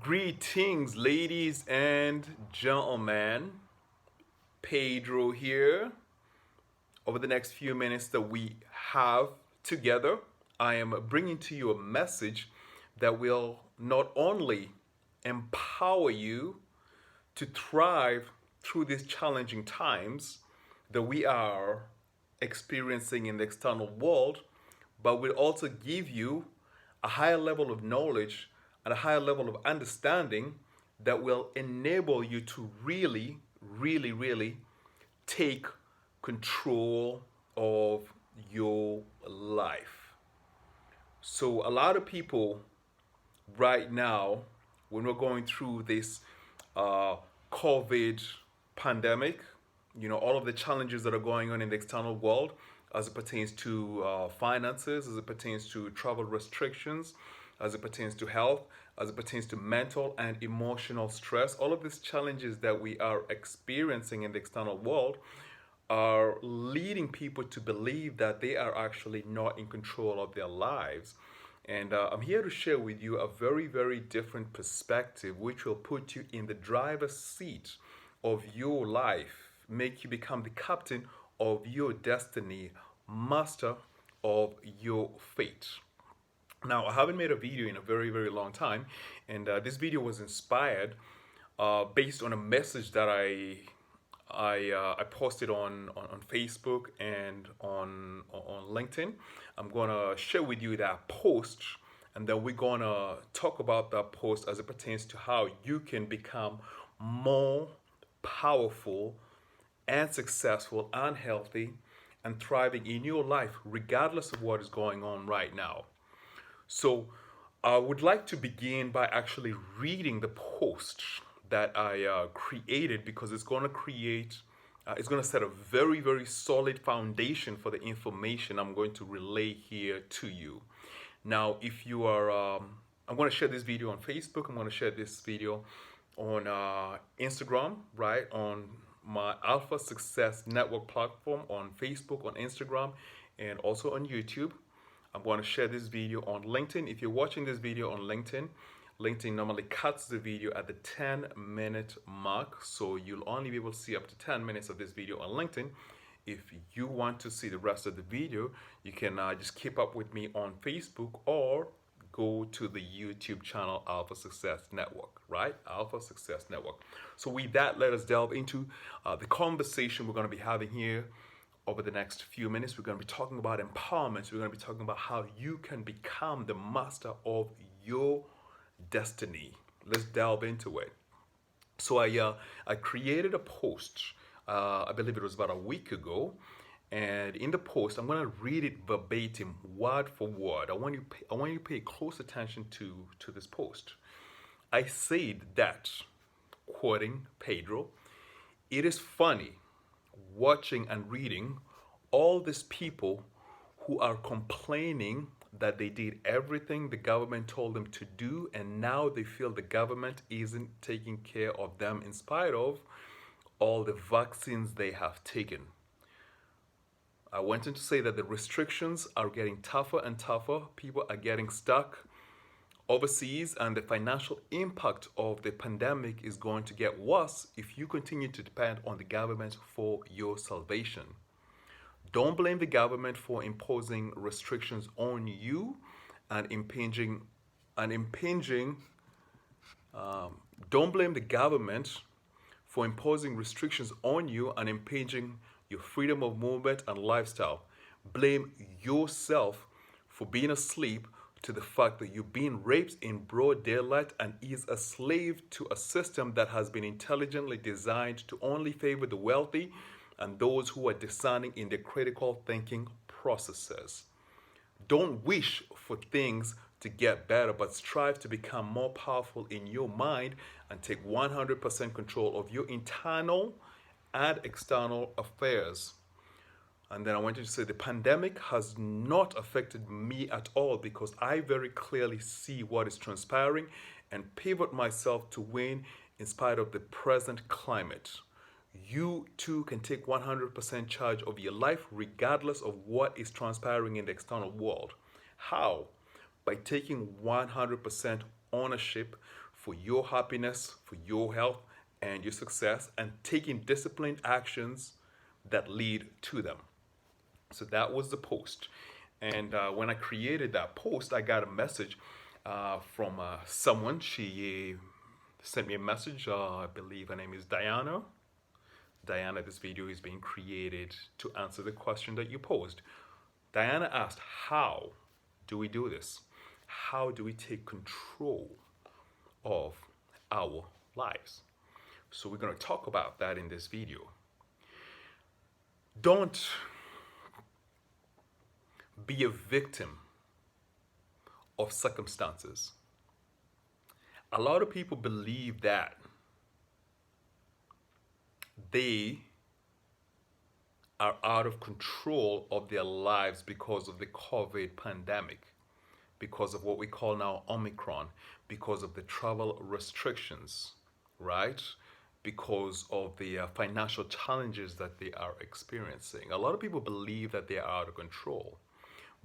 Greetings, ladies and gentlemen. Pedro here. Over the next few minutes that we have together, I am bringing to you a message that will not only empower you to thrive through these challenging times that we are experiencing in the external world, but will also give you a higher level of knowledge and a higher level of understanding that will enable you to really take control of your life. So, a lot of people right now, when we're going through this uh, COVID pandemic, all of the challenges that are going on in the external world as it pertains to finances, as it pertains to travel restrictions, as it pertains to health, as it pertains to mental and emotional stress, all of these challenges that we are experiencing in the external world are leading people to believe that they are actually not in control of their lives. And I'm here to share with you a very different perspective, which will put you in the driver's seat of your life, make you become the captain of your destiny, master of your fate. Now, I haven't made a video in a very long time, and this video was inspired based on a message that I posted on Facebook and on LinkedIn. I'm gonna share with you that post, and then we're gonna talk about that post as it pertains to how you can become more powerful and successful and healthy and thriving in your life, regardless of what is going on right now. So, I would like to begin by actually reading the post that I created because it's going to set a very solid foundation for the information I'm going to relay here to you. Now, if you are, I'm going to share this video on Facebook, I'm going to share this video on Instagram, right? On my Alpha Success Network platform on Facebook, on Instagram, and also on YouTube. I'm going to share this video on LinkedIn. If you're watching this video on LinkedIn, LinkedIn normally cuts the video at the 10-minute mark, so you'll only be able to see up to 10 minutes of this video on LinkedIn. If you want to see the rest of the video, you can just keep up with me on Facebook or go to the YouTube channel Alpha Success Network, right? Alpha Success Network. So with that, let us delve into the conversation we're going to be having here over the next few minutes. We're going to be talking about empowerment. We're going to be talking about how you can become the master of your destiny. Let's delve into it. So I created a post. I believe it was about a week ago, and in the post, I'm going to read it verbatim, word for word. I want you to pay close attention to this post. I said that, quoting Pedro, it is funny watching and reading all these people who are complaining that they did everything the government told them to do, and now they feel the government isn't taking care of them in spite of all the vaccines they have taken. I wanted to say that the restrictions are getting tougher and tougher. People are getting stuck overseas, and the financial impact of the pandemic is going to get worse if you continue to depend on the government for your salvation. Don't blame the government for imposing restrictions on you and impinging. Don't blame the government for imposing restrictions on you and impinging your freedom of movement and lifestyle. Blame yourself for being asleep to the fact that you're being raped in broad daylight and is a slave to a system that has been intelligently designed to only favor the wealthy and those who are discerning in their critical thinking processes. Don't wish for things to get better, but strive to become more powerful in your mind and take 100% control of your internal and external affairs. And then I want you to say the pandemic has not affected me at all because I very clearly see what is transpiring and pivot myself to win in spite of the present climate. You too can take 100% charge of your life regardless of what is transpiring in the external world. How? By taking 100% ownership for your happiness, for your health, and your success, and taking disciplined actions that lead to them. So that was the post. And when I created that post, I got a message from someone. She sent me a message. I believe her name is Diana. Diana, this video is being created to answer the question that you posed. Diana asked, how do we do this? How do we take control of our lives? So we're going to talk about that in this video. Don't be a victim of circumstances. A lot of people believe that they are out of control of their lives because of the COVID pandemic, because of what we call now Omicron, because of the travel restrictions, right? Because of the financial challenges that they are experiencing. A lot of people believe that they are out of control.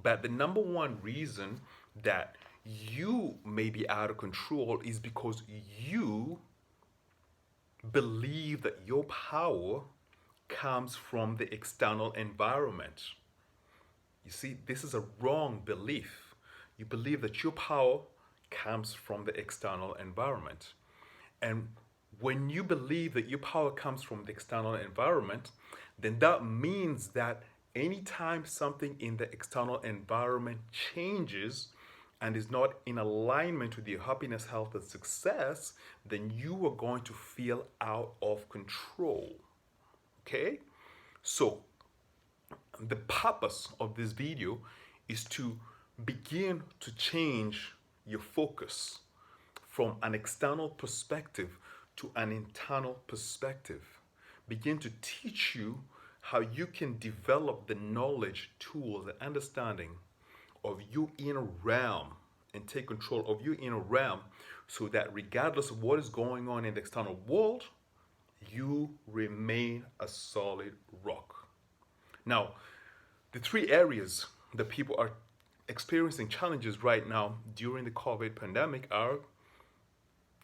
But the number one reason that you may be out of control is because you believe that your power comes from the external environment. You see, this is a wrong belief. You believe that your power comes from the external environment. And when you believe that your power comes from the external environment, then that means that anytime something in the external environment changes and is not in alignment with your happiness, health, and success, then you are going to feel out of control. Okay? So, the purpose of this video is to begin to change your focus from an external perspective to an internal perspective. Begin to teach you how you can develop the knowledge, tools, and understanding of your inner realm and take control of your inner realm so that regardless of what is going on in the external world, you remain a solid rock. Now, the three areas that people are experiencing challenges right now during the COVID pandemic are,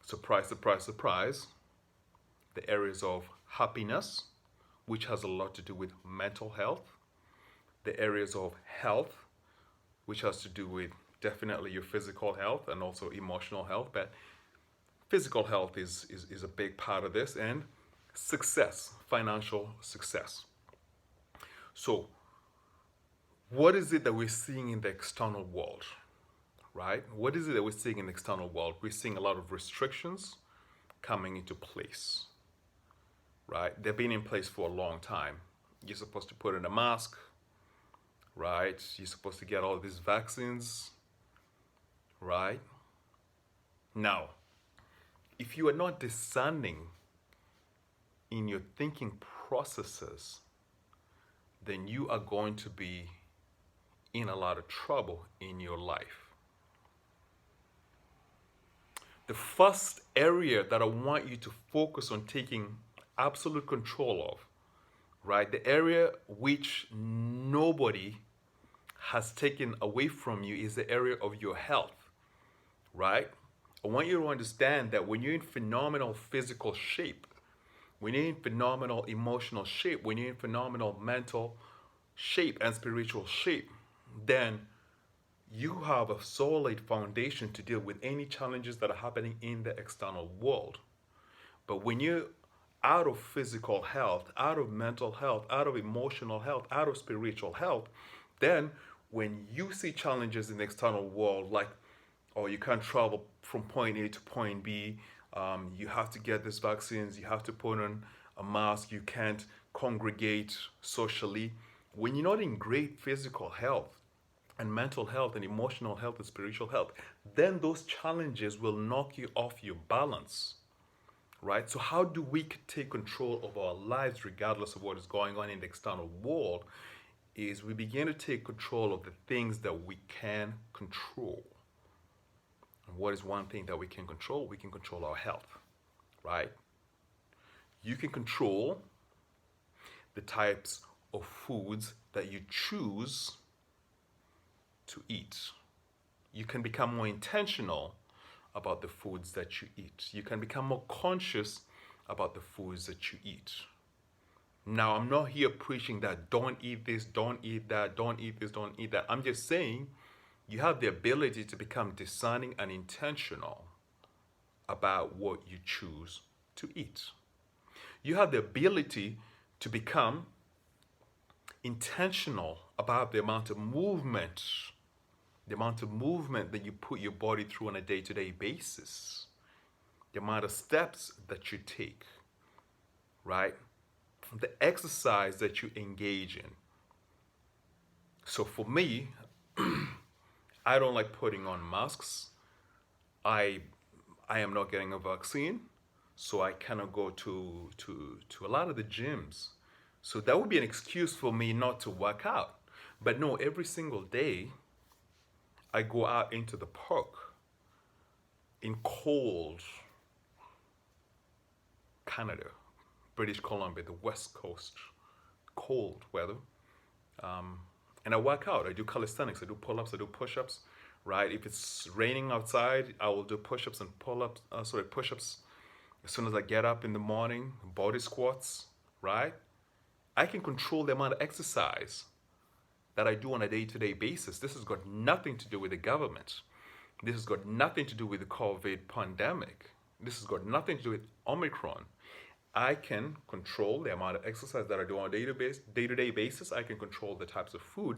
surprise, surprise, surprise, the areas of happiness, which has a lot to do with mental health, the areas of health, which has to do with definitely your physical health and also emotional health, but physical health is a big part of this, and success, financial success. So what is it that we're seeing in the external world, right? What is it that we're seeing in the external world? We're seeing a lot of restrictions coming into place, right? They've been in place for a long time. You're supposed to put in a mask, right? You're supposed to get all these vaccines, right? Now, if you are not discerning in your thinking processes, then you are going to be in a lot of trouble in your life. The first area that I want you to focus on taking absolute control of, right? The area which nobody has taken away from you is the area of your health, right? I want you to understand that when you're in phenomenal physical shape, when you're in phenomenal emotional shape, when you're in phenomenal mental shape and spiritual shape, then you have a solid foundation to deal with any challenges that are happening in the external world. But when you're out of physical health, out of mental health, out of emotional health, out of spiritual health, then when you see challenges in the external world, like, oh, you can't travel from point A to point B, you have to get these vaccines, you have to put on a mask, you can't congregate socially. When you're not in great physical health and mental health and emotional health and spiritual health, then those challenges will knock you off your balance, right? So how do we take control of our lives regardless of what is going on in the external world? Is we begin to take control of the things that we can control. And what is one thing that we can control? We can control our health, right? You can control the types of foods that you choose to eat. You can become more intentional about the foods that you eat. You can become more conscious about the foods that you eat. Now, I'm not here preaching that don't eat this, don't eat that, don't eat this, don't eat that. I'm just saying you have the ability to become discerning and intentional about what you choose to eat. You have the ability to become intentional about the amount of movement that you put your body through on a day-to-day basis, the amount of steps that you take, right? The exercise that you engage in. So for me, I don't like putting on masks. I am not getting a vaccine, so I cannot go to a lot of the gyms. So that would be an excuse for me not to work out. But no, every single day I go out into the park in cold Canada, British Columbia, the West Coast, cold weather. And I work out. I do calisthenics. I do pull-ups. I do push-ups. Right? If it's raining outside, I will do push-ups and pull-ups. Push-ups. As soon as I get up in the morning, body squats. Right? I can control the amount of exercise that I do on a day-to-day basis. This has got nothing to do with the government. This has got nothing to do with the COVID pandemic. This has got nothing to do with Omicron. I can control the amount of exercise that I do on a day-to-day basis. I can control the types of food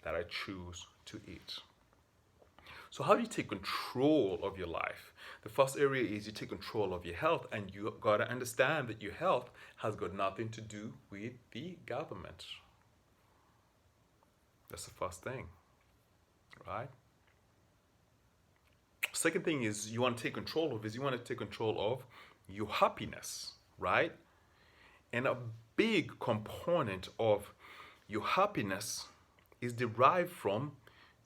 that I choose to eat. So how do you take control of your life? The first area is you take control of your health, and you got to understand that your health has got nothing to do with the government. That's the first thing, right? Second thing is you want to take control of your happiness, right? And a big component of your happiness is derived from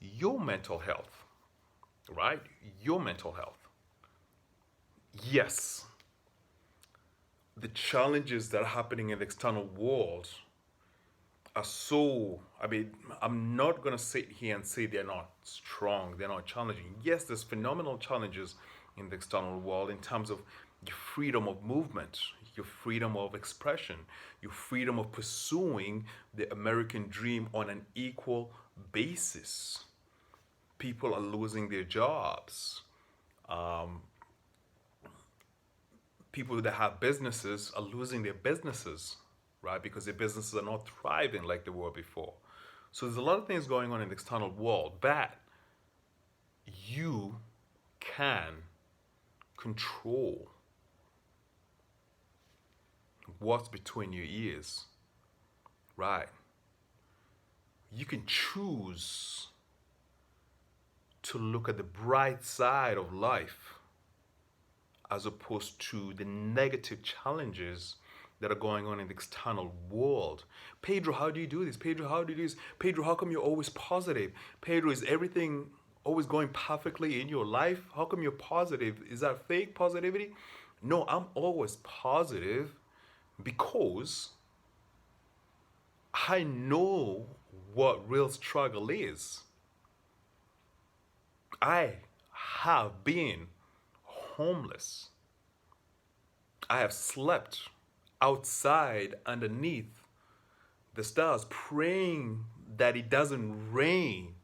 your mental health, right? Your mental health. Yes, the challenges that are happening in the external world are so, I'm not going to sit here and say they're not strong, they're not challenging. Yes, there's phenomenal challenges in the external world in terms of your freedom of movement, your freedom of expression, your freedom of pursuing the American dream on an equal basis. People are losing their jobs. People that have businesses are losing their businesses, right? Because their businesses are not thriving like they were before. So there's a lot of things going on in the external world that you can control what's between your ears, right? You can choose to look at the bright side of life as opposed to the negative challenges that are going on in the external world. Pedro, how do you do this? Pedro, how do you do this? Pedro, how come you're always positive? Pedro, is everything always going perfectly in your life? How come you're positive? Is that fake positivity? No, I'm always positive because I know what real struggle is. I have been homeless. I have slept outside underneath the stars praying that it doesn't rain.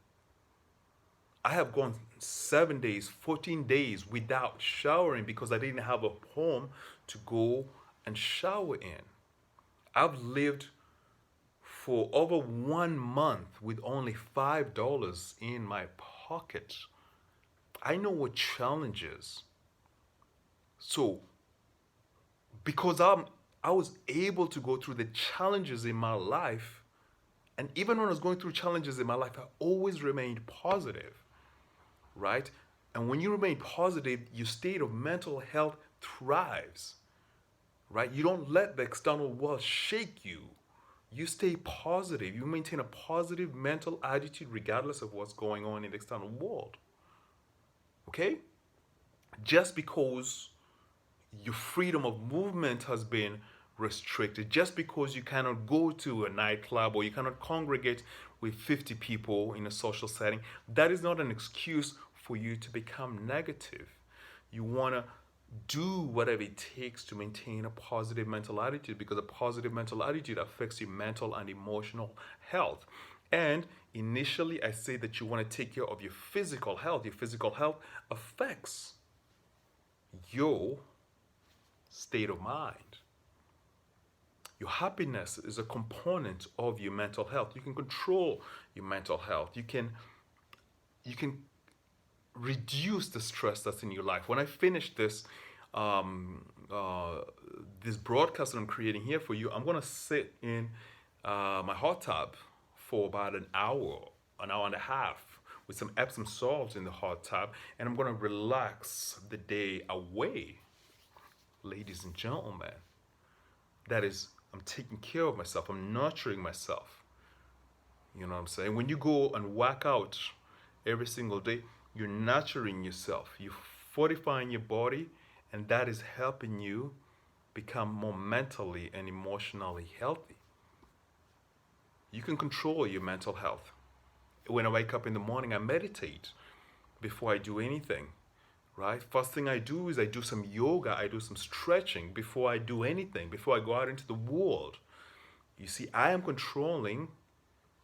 I have gone 7 days, 14 days without showering because I didn't have a home to go and shower in. I've lived for over 1 month with only $5 in my pocket. I know what challenges. So, because I was able to go through the challenges in my life, and even when I was going through challenges in my life, I always remained positive, right? And when you remain positive, your state of mental health thrives, right? You don't let the external world shake you. You stay positive. You maintain a positive mental attitude regardless of what's going on in the external world. Okay? Just because your freedom of movement has been restricted, just because you cannot go to a nightclub or you cannot congregate with 50 people in a social setting, that is not an excuse for you to become negative. You want to do whatever it takes to maintain a positive mental attitude, because a positive mental attitude affects your mental and emotional health. And initially, I say that you want to take care of your physical health. Your physical health affects your state of mind. Your happiness is a component of your mental health. You can control your mental health. You can reduce the stress that's in your life. When I finish um, this broadcast that I'm creating here for you, I'm gonna sit in my hot tub for about an hour and a half, with some Epsom salt in the hot tub, and I'm gonna relax the day away, ladies and gentlemen. That is, I'm taking care of myself. I'm nurturing myself. You know what I'm saying? When you go and work out every single day, you're nurturing yourself. You're fortifying your body, and that is helping you become more mentally and emotionally healthy. You can control your mental health. When I wake up in the morning, I meditate before I do anything, right? First thing I do is I do some yoga, I do some stretching before I do anything, before I go out into the world. You see, I am controlling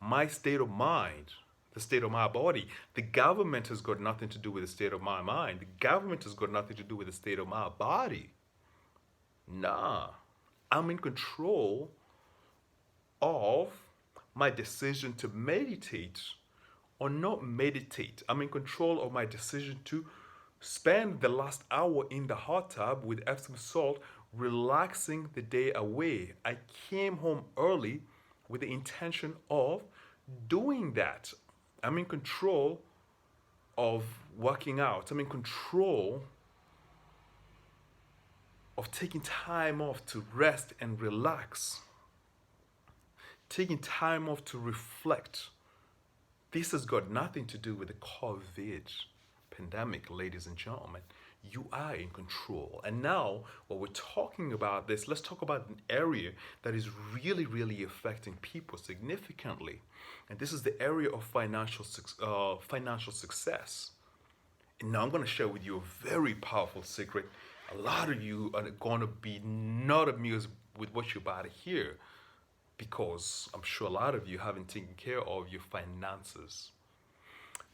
my state of mind, the state of my body. The government has got nothing to do with the state of my mind. The government has got nothing to do with the state of my body. Nah, I'm in control of my decision to meditate or not meditate. I'm in control of my decision to spend the last hour in the hot tub with Epsom salt, relaxing the day away. I came home early with the intention of doing that. I'm in control of working out. I'm in control of taking time off to rest and relax. Taking time off to reflect. This has got nothing to do with the COVID pandemic, ladies and gentlemen. You are in control. And now, while we're talking about this, let's talk about an area that is really, really affecting people significantly. And this is the area of financial success. And now I'm going to share with you a very powerful secret. A lot of you are going to be not amused with what you're about to hear, because I'm sure a lot of you haven't taken care of your finances.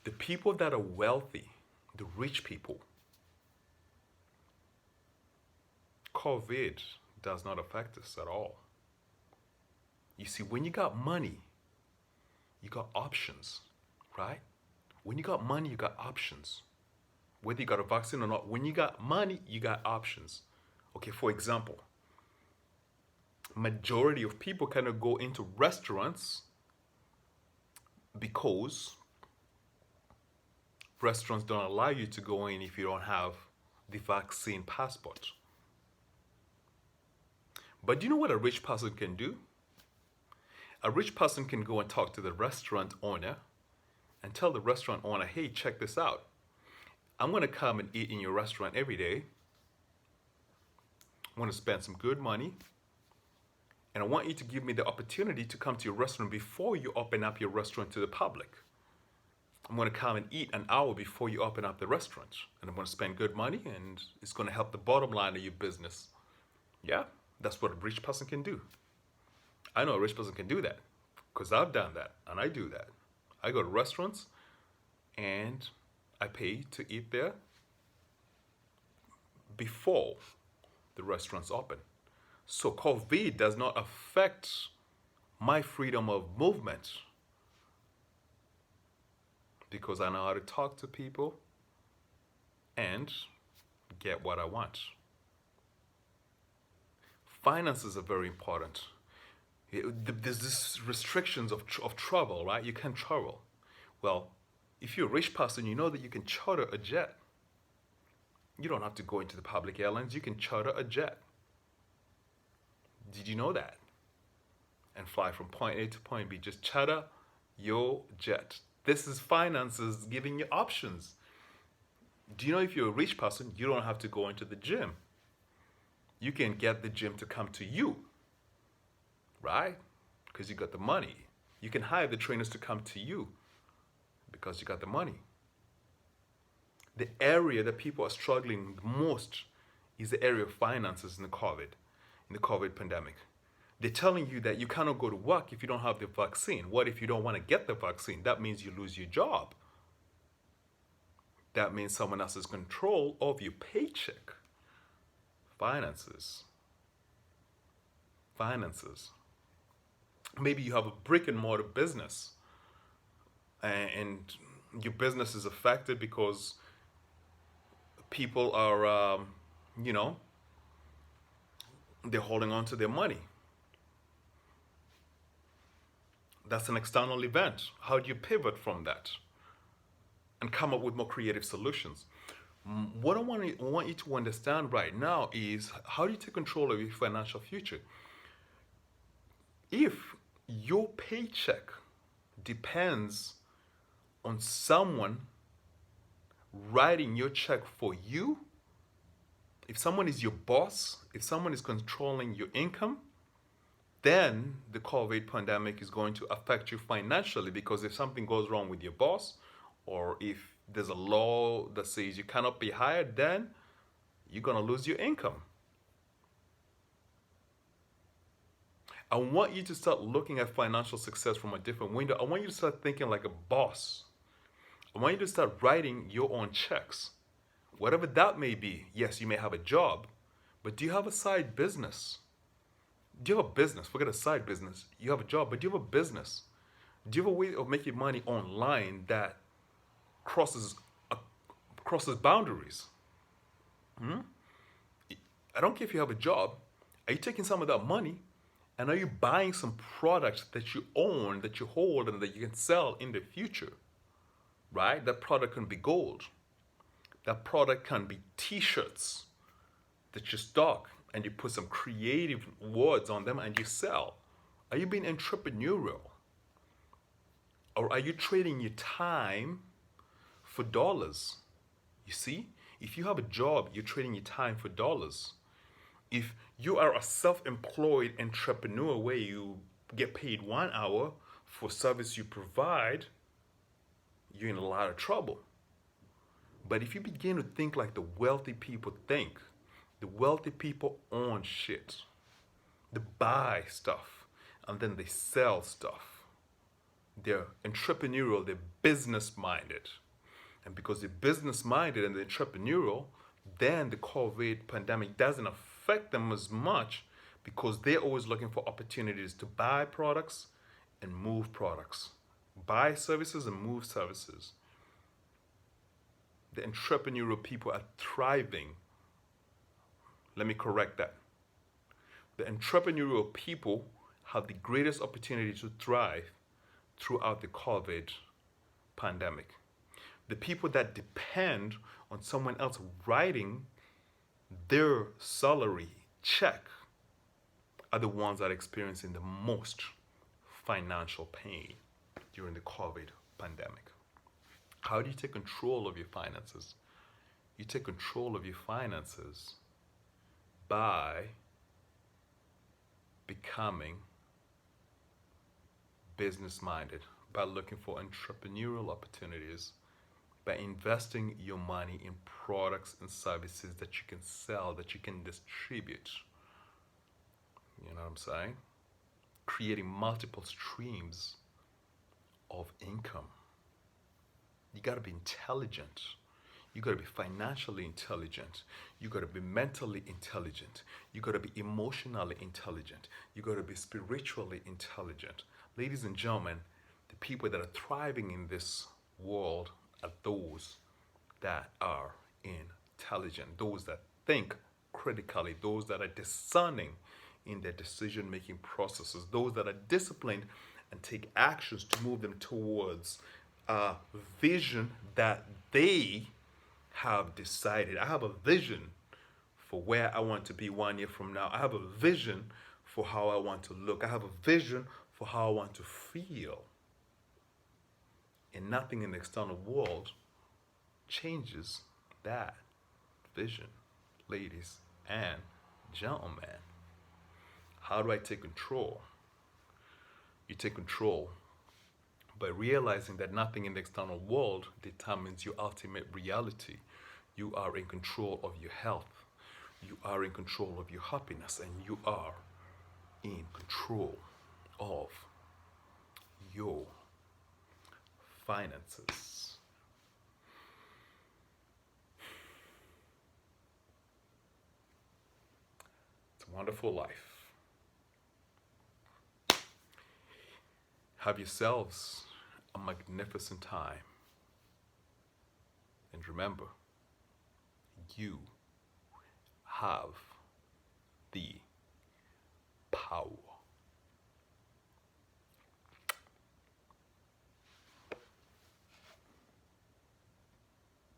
The people that are wealthy, the rich people, COVID does not affect us at all. You see, when you got money, you got options, right? When you got money, you got options. Whether you got a vaccine or not, when you got money, you got options. Okay, for example, majority of people kind of go into restaurants because restaurants don't allow you to go in if you don't have the vaccine passport. But do you know what a rich person can do? A rich person can go and talk to the restaurant owner and tell the restaurant owner, hey, check this out. I'm going to come and eat in your restaurant every day. I want to spend some good money. And I want you to give me the opportunity to come to your restaurant before you open up your restaurant to the public. I'm going to come and eat an hour before you open up the restaurant. And I'm going to spend good money, and it's going to help the bottom line of your business. Yeah, that's what a rich person can do. I know a rich person can do that because I've done that, and I do that. I go to restaurants and I pay to eat there before the restaurants open. So COVID does not affect my freedom of movement because I know how to talk to people and get what I want. Finances are very important. There's this restrictions of travel, right? You can't travel. Well, if you're a rich person, you know that you can charter a jet. You don't have to go into the public airlines. You can charter a jet. Did you know that? And fly from point A to point B. Just charter your jet. This is finances giving you options. Do you know if you're a rich person, you don't have to go into the gym. You can get the gym to come to you, right? Because you got the money. You can hire the trainers to come to you because you got the money. The area that people are struggling most is the area of finances in the COVID pandemic. They're telling you that you cannot go to work if you don't have the vaccine. What if you don't want to get the vaccine? That means you lose your job. That means someone else has control of your paycheck. Finances. Finances. Maybe you have a brick and mortar business and your business is affected because people are, they're holding on to their money. That's an external event. How do you pivot from that and come up with more creative solutions? What I want you to understand right now is how do you take control of your financial future? If your paycheck depends on someone writing your check for you, if someone is your boss, if someone is controlling your income, then the COVID pandemic is going to affect you financially, because if something goes wrong with your boss, or if there's a law that says you cannot be hired, then you're going to lose your income. I want you to start looking at financial success from a different window. I want you to start thinking like a boss. I want you to start writing your own checks. Whatever that may be. Yes, you may have a job, but do you have a side business? Do you have a business? Forget a side business. You have a job, but do you have a business? Do you have a way of making money online that crosses boundaries? I don't care if you have a job. Are you taking some of that money and are you buying some products that you own, that you hold, and that you can sell in the future? Right? That product can be gold. That product can be t-shirts that you stock and you put some creative words on them and you sell. Are you being entrepreneurial? Or are you trading your time for dollars? You see, if you have a job, you're trading your time for dollars. If you are a self-employed entrepreneur where you get paid 1 hour for service you provide, you're in a lot of trouble. But if you begin to think like the wealthy people think, the wealthy people own shit. They buy stuff and then they sell stuff. They're entrepreneurial, they're business minded. And because they're business minded and they're entrepreneurial, then the COVID pandemic doesn't affect them as much because they're always looking for opportunities to buy products and move products. Buy services and move services. The entrepreneurial people are thriving. Let me correct that. The entrepreneurial people have the greatest opportunity to thrive throughout the COVID pandemic. The people that depend on someone else writing their salary check are the ones that are experiencing the most financial pain during the COVID pandemic. How do you take control of your finances? You take control of your finances by becoming business-minded, by looking for entrepreneurial opportunities, by investing your money in products and services that you can sell, that you can distribute. You know what I'm saying? Creating multiple streams of income. You got to be intelligent. You got to be financially intelligent. You got to be mentally intelligent. You got to be emotionally intelligent. You got to be spiritually intelligent. Ladies and gentlemen, the people that are thriving in this world are those that are intelligent, those that think critically, those that are discerning in their decision-making processes, those that are disciplined and take actions to move them towards a vision that they have decided. I have a vision for where I want to be 1 year from now. I have a vision for how I want to look. I have a vision for how I want to feel. And nothing in the external world changes that vision, ladies and gentlemen. How do I take control? You take control by realizing that nothing in the external world determines your ultimate reality. You are in control of your health, you are in control of your happiness, and you are in control of your finances. It's a wonderful life. Have yourselves a magnificent time. And remember, you have the power.